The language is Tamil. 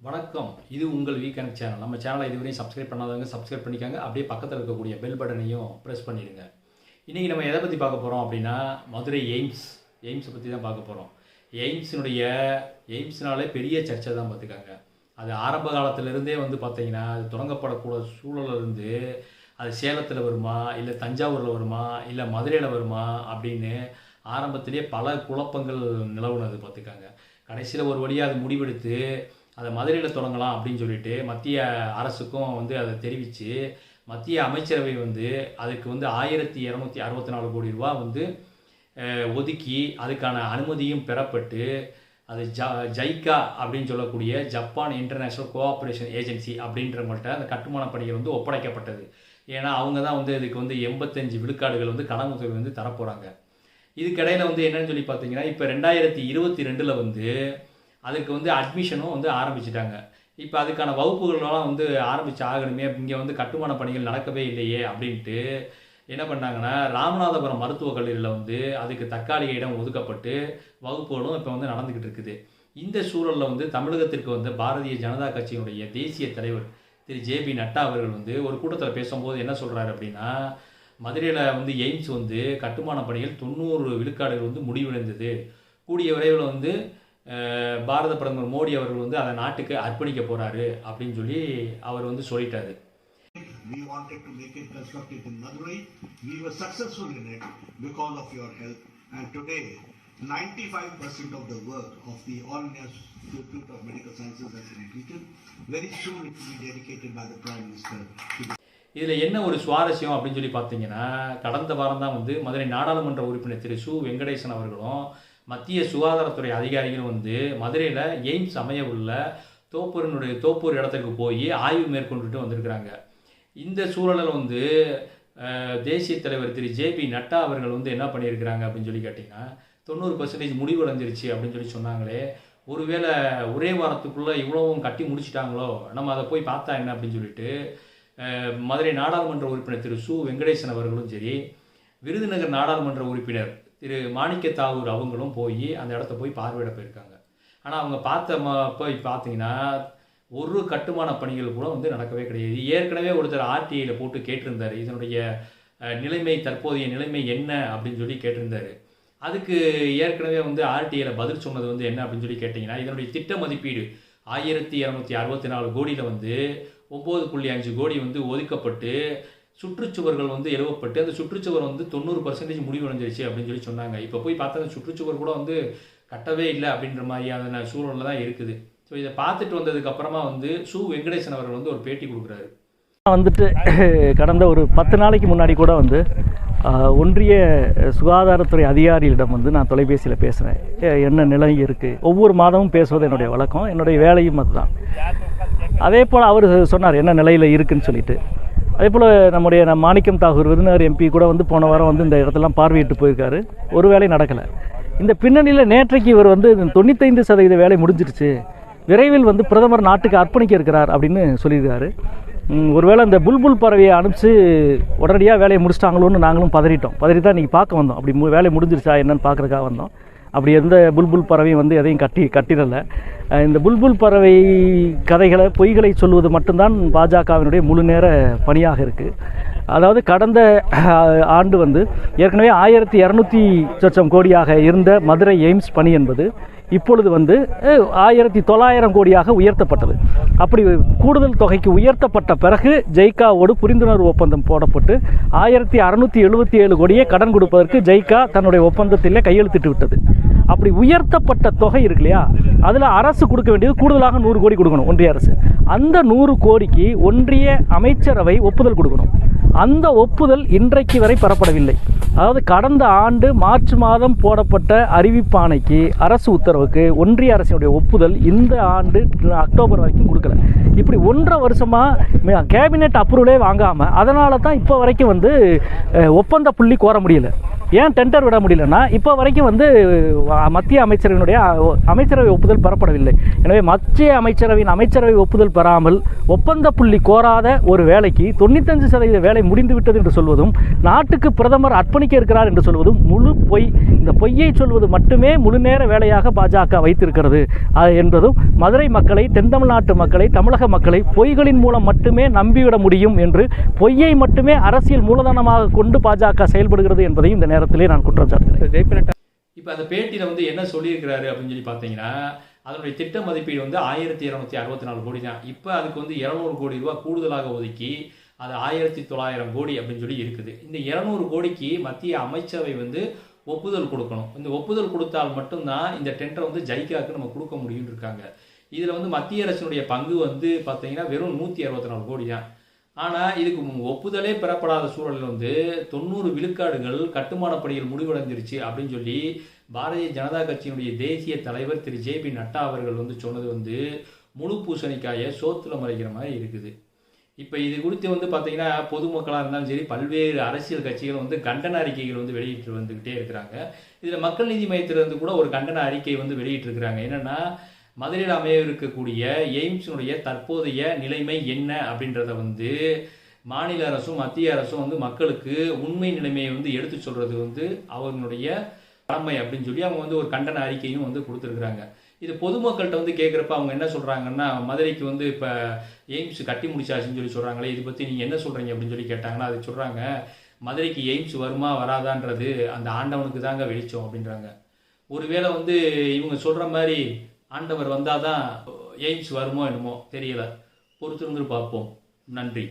வணக்கம். இது உங்கள் வீக்கெண்ட் சேனல். நம்ம சேனலை இதுவரையும் சப்ஸ்கிரைப் பண்ணாதவங்க சப்ஸ்கிரைப் பண்ணிக்கோங்க. அப்படியே பக்கத்தில் இருக்கக்கூடிய பெல் பட்டனையும் ப்ரெஸ் பண்ணிடுங்க. இன்றைக்கி நம்ம எதை பற்றி பார்க்க போகிறோம் அப்படின்னா, மதுரை எய்ம்ஸை பற்றி தான் பார்க்க போகிறோம். எய்ம்ஸ்னாலே பெரிய சர்ச்சை தான் பார்த்துக்காங்க. அது ஆரம்ப காலத்திலேருந்தே பார்த்தீங்கன்னா, அது தொடங்கப்படக்கூட சூழலிருந்து அது சேலத்தில் வருமா, இல்லை தஞ்சாவூரில் வருமா, இல்லை மதுரையில் வருமா அப்படின்னு ஆரம்பத்திலே பல குழப்பங்கள் நிலவுனது பார்த்துக்காங்க. கடைசியில் ஒரு வழியாக அது முடிவெடுத்து அதை மதுரையில் தொடங்கலாம் அப்படின்னு சொல்லிட்டு மத்திய அரசுக்கும் அதை தெரிவித்து மத்திய அமைச்சரவை அதுக்கு 1264 கோடி ரூபா ஒதுக்கி அதுக்கான அனுமதியும் பெறப்பட்டு அது ஜைகா அப்படின்னு சொல்லக்கூடிய ஜப்பான் இன்டர்நேஷ்னல் கோஆப்ரேஷன் ஏஜென்சி அப்படின்றவங்கள்ட்ட அந்த கட்டுமான பணிகள் ஒப்படைக்கப்பட்டது. ஏன்னா அவங்க தான் இதுக்கு 85 விழுக்காடுகள் கடன் உதவி தரப்போகிறாங்க. இதுக்கிடையில் என்னன்னு சொல்லி பார்த்தீங்கன்னா, இப்போ 2022 அதுக்கு அட்மிஷனும் ஆரம்பிச்சிட்டாங்க. இப்போ அதுக்கான வகுப்புகளெல்லாம் ஆரம்பித்து ஆகணுமே, இங்கே கட்டுமான பணிகள் நடக்கவே இல்லையே அப்படின்ட்டு என்ன பண்ணாங்கன்னா, ராமநாதபுரம் மருத்துவக் கல்லூரியில் அதுக்கு தற்காலிக இடம் ஒதுக்கப்பட்டு வகுப்புகளும் இப்போ நடந்துக்கிட்டு இருக்குது. இந்த சூழலில் தமிழகத்திற்கு பாரதிய ஜனதா கட்சியினுடைய தேசிய தலைவர் திரு JB நட்டா அவர்கள் ஒரு கூட்டத்தில் பேசும்போது என்ன சொல்கிறாரு அப்படின்னா, மதுரையில் எய்ம்ஸ் கட்டுமான பணிகள் 90 விழுக்காடுகள் முடிவடைந்தது. கூடிய விரைவில் பாரத பிரதமர் மோடி அவர்கள் அதை நாட்டுக்கு அர்ப்பணிக்க போறாரு அப்படின்னு சொல்லி அவர் சொல்லிட்டாரு. We wanted to make it constructed in Madurai. We were successful in it because of your help. And today, 95% of the work of the All India Institute of Medical Sciences has been completed. Very soon it will be dedicated by the Prime Minister. இதில் என்ன ஒரு சுவாரஸ்யம் அப்படின்னு சொல்லி பார்த்தீங்கன்னா, கடந்த வாரம் தான் மதுரை நாடாளுமன்ற உறுப்பினர் திரு சு வெங்கடேசன் அவர்களும் மத்திய சுகாதாரத்துறை அதிகாரிகளும் மதுரையில் எய்ம்ஸ் அமைய உள்ள தோப்பூர் இடத்துக்கு போய் ஆய்வு மேற்கொண்டுட்டு வந்திருக்கிறாங்க. இந்த சூழலில் தேசிய தலைவர் திரு JB நட்டா அவர்கள் என்ன பண்ணியிருக்கிறாங்க அப்படின்னு சொல்லி கேட்டிங்கன்னா, 90% முடிவடைஞ்சிருச்சு அப்படின்னு சொல்லி சொன்னாங்களே, ஒருவேளை ஒரே வாரத்துக்குள்ளே இவ்வளவும் கட்டி முடிச்சிட்டாங்களோ, நம்ம அதை போய் பார்த்தா என்ன அப்படின்னு சொல்லிட்டு மதுரை நாடாளுமன்ற உறுப்பினர் திரு சு வெங்கடேசன் அவர்களும் சரி, விருதுநகர் நாடாளுமன்ற உறுப்பினர் திரு மாணிக்க தாகூர் அவங்களும் போய் அந்த இடத்த போய் பார்வையிட போயிருக்காங்க. ஆனால் அவங்க போய் பார்த்தீங்கன்னா ஒரு கட்டுமான பணிகள் கூட நடக்கவே கிடையாது. ஏற்கனவே ஒருத்தர் RTIயில் போட்டு கேட்டிருந்தார், இதனுடைய தற்போதைய நிலைமை என்ன அப்படின்னு சொல்லி கேட்டிருந்தார். அதுக்கு ஏற்கனவே RTIயில் பதில் சொன்னது என்ன அப்படின்னு சொல்லி கேட்டிங்கன்னா, இதனுடைய திட்ட மதிப்பீடு 1264 கோடியில் 9.5 கோடி ஒதுக்கப்பட்டு சுற்றுச்சுவர்கள் எழுவப்பட்டு அந்த சுற்றுச்சுவர் 90% முடிவடைஞ்சிருச்சு அப்படின்னு சொல்லி சொன்னாங்க. இப்போ போய் பார்த்தா அந்த சுற்றுச்சுவர் கூட கட்டவே இல்லை அப்படின்ற மாதிரியான சூழலில் தான் இருக்குது. ஸோ இதை பார்த்துட்டு வந்ததுக்கப்புறமா சு வெங்கடேசன் அவர்கள் ஒரு பேட்டி கொடுக்குறாரு. கடந்த ஒரு 10 நாளைக்கு முன்னாடி கூட ஒன்றிய சுகாதாரத்துறை அதிகாரிகளிடம் நான் தொலைபேசியில் பேசுகிறேன். என்ன நிலை இருக்குது, ஒவ்வொரு மாதமும் பேசுவது என்னுடைய வழக்கம், என்னுடைய வேலையும் அதுதான். அதே போல் அவர் சொன்னார் என்ன நிலையில் இருக்குதுன்னு சொல்லிட்டு. அதே போல் நம்முடைய மாணிக்கம் தாகூர் விருதுநகர் MP கூட போன வாரம் இந்த இடத்தெல்லாம் பார்வையிட்டு போயிருக்காரு. ஒரு வேலை நடக்கலை. இந்த பின்னணியில் நேற்றைக்கு இவர் 95% வேலை முடிஞ்சிருச்சு, விரைவில் பிரதமர் நாட்டுக்கு அர்ப்பணிக்க இருக்கிறார் அப்படின்னு சொல்லியிருக்காரு. ஒருவேளை இந்த புல்புல் பறவையை அனுப்பிச்சு உடனடியாக வேலையை முடிச்சிட்டாங்களோன்னு நாங்களும் பதறி தான் இன்றைக்கி பார்க்க வந்தோம். அப்படி வேலை முடிஞ்சிருச்சா என்னன்னு பார்க்குறதுக்காக வந்தோம். அப்படி எந்த புல்புல் பறவையும் எதையும் கட்டிடலை. இந்த புல்புல் பறவை கதைகளை பொய்களை சொல்வது மட்டும்தான் பாஜகவினுடைய முழு நேர பணியாக இருக்குது. அதாவது கடந்த ஆண்டு ஏற்கனவே 1200 கோடியாக இருந்த மதுரை எய்ம்ஸ் பணி என்பது இப்பொழுது 1900 கோடியாக உயர்த்தப்பட்டது. அப்படி கூடுதல் தொகைக்கு உயர்த்தப்பட்ட பிறகு ஜைகாவோடு புரிந்துணர்வு ஒப்பந்தம் போடப்பட்டு 1677 கோடியை கடன் கொடுப்பதற்கு ஜைகா தன்னுடைய ஒப்பந்தத்திலே கையெழுத்திட்டு விட்டது. அப்படி உயர்த்தப்பட்ட தொகை இருக்கு இல்லையா, அதில் அரசு கொடுக்க வேண்டியது கூடுதலாக 100 கோடி கொடுக்கணும் ஒன்றிய அரசு. அந்த 100 கோடிக்கு ஒன்றிய அமைச்சரவை ஒப்புதல் கொடுக்கணும். அந்த ஒப்புதல் இன்றைக்கு வரை பெறப்படவில்லை. அதாவது கடந்த ஆண்டு மார்ச் மாதம் போடப்பட்ட அறிவிப்பாணைக்கு அரசு உத்தரவுக்கு ஒன்றிய அரசினுடைய ஒப்புதல் இந்த ஆண்டு அக்டோபர் வரைக்கும் கொடுக்கல. இப்படி 1.5 வருஷமாக கேபினெட் அப்ரூவலே வாங்காமல், அதனால தான் இப்போ வரைக்கும் ஒப்பந்த புள்ளி கோர முடியல. ஏன் டெண்டர் விட முடியலன்னா இப்போ வரைக்கும் வந்து மத்திய அமைச்சரவை ஒப்புதல் பெறப்படவில்லை. எனவே மத்திய அமைச்சரவையின் அமைச்சரவை ஒப்புதல் பெறாமல் ஒப்பந்த புள்ளி கோராத ஒரு வேலைக்கு 95% வேலை முடிந்துவிட்டது என்று சொல்வதும், நாட்டுக்கு பிரதமர் அர்ப்பணிக்க இருக்கிறார் என்று சொல்வதும் முழு பொய். இந்த பொய்யை சொல்வது மட்டுமே முழு நேர வேலையாக பாஜக வைத்திருக்கிறது என்பதும், மதுரை மக்களை, தென் தமிழ்நாட்டு மக்களை, தமிழக மக்களை பொய்களின் மூலம் மட்டுமே நம்பிவிட முடியும் என்று பொய்யை மட்டுமே அரசியல் மூலதனமாக கொண்டு பாஜக செயல்படுகிறது என்பதையும் இந்த நேரத்திலே நான் குற்றம் சாட்டுகிறேன். இப்போ அந்த பேட்டியில் வந்து என்ன சொல்லியிருக்கிறாரு அப்படின்னு சொல்லி பார்த்தீங்கன்னா, அதனுடைய திட்ட மதிப்பீடு வந்து 1264 கோடி தான். இப்போ அதுக்கு வந்து 200 கோடி ரூபா கூடுதலாக ஒதுக்கி அது 1900 கோடி அப்படின்னு சொல்லி இருக்குது. இந்த 200 கோடிக்கு மத்திய அமைச்சரவை வந்து ஒப்புதல் கொடுக்கணும். இந்த ஒப்புதல் கொடுத்தால் மட்டும்தான் இந்த டெண்டரை வந்து ஜைக்காவுக்கு நம்ம கொடுக்க முடியும்னு இருக்காங்க. இதில் வந்து மத்திய அரசினுடைய பங்கு வந்து பார்த்தீங்கன்னா வெறும் 164 கோடி தான். ஆனால் இதுக்கு ஒப்புதலே பெறப்படாத சூழலில் வந்து 90 விழுக்காடுகள் கட்டுமான பணிகள் முடிவடைஞ்சிருச்சு அப்படின்னு சொல்லி பாரதிய ஜனதா கட்சியினுடைய தேசிய தலைவர் திரு JP நட்டா அவர்கள் வந்து சொன்னது வந்து முழு பூசணிக்காயை சோத்துல மறைக்கிற மாதிரி இருக்குது. இப்போ இது குறித்து வந்து பார்த்தீங்கன்னா பொதுமக்களாக இருந்தாலும் சரி, பல்வேறு அரசியல் கட்சிகள் வந்து கண்டன அறிக்கைகள் வந்து வெளியிட்டு வந்துக்கிட்டே இருக்கிறாங்க. இதில் மக்கள் நீதி மையத்திலிருந்து கூட ஒரு கண்டன அறிக்கை வந்து வெளியிட்டிருக்கிறாங்க. என்னென்னா, மதுரையில் அமைய இருக்கக்கூடிய எய்ம்ஸினுடைய தற்போதைய நிலைமை என்ன அப்படின்றத வந்து மாநில அரசும் மத்திய அரசும் வந்து மக்களுக்கு உண்மை நிலைமையை வந்து எடுத்து சொல்றது வந்து அவங்களுடைய கடமை அப்படின்னு சொல்லி அவங்க வந்து ஒரு கண்டன அறிக்கையும் வந்து கொடுத்துருக்குறாங்க. இது பொதுமக்கள்கிட்ட வந்து கேட்குறப்ப அவங்க என்ன சொல்கிறாங்கன்னா, மதுரைக்கு வந்து இப்போ எய்ம்ஸ் கட்டி முடிச்சாச்சுன்னு சொல்லி சொல்கிறாங்களே, இதை பற்றி நீங்கள் என்ன சொல்கிறீங்க அப்படின்னு சொல்லி கேட்டாங்கன்னா, அது சொல்கிறாங்க, மதுரைக்கு எய்ம்ஸ் வருமா வராதான்றது அந்த ஆண்டவனுக்கு தாங்க வெளிச்சம் அப்படின்றாங்க. ஒருவேளை வந்து இவங்க சொல்கிற மாதிரி ஆண்டவர் வந்தால் தான் எய்ம்ஸ் வருமோ என்னமோ தெரியல. பொறுத்திருந்து பார்ப்போம். நன்றி.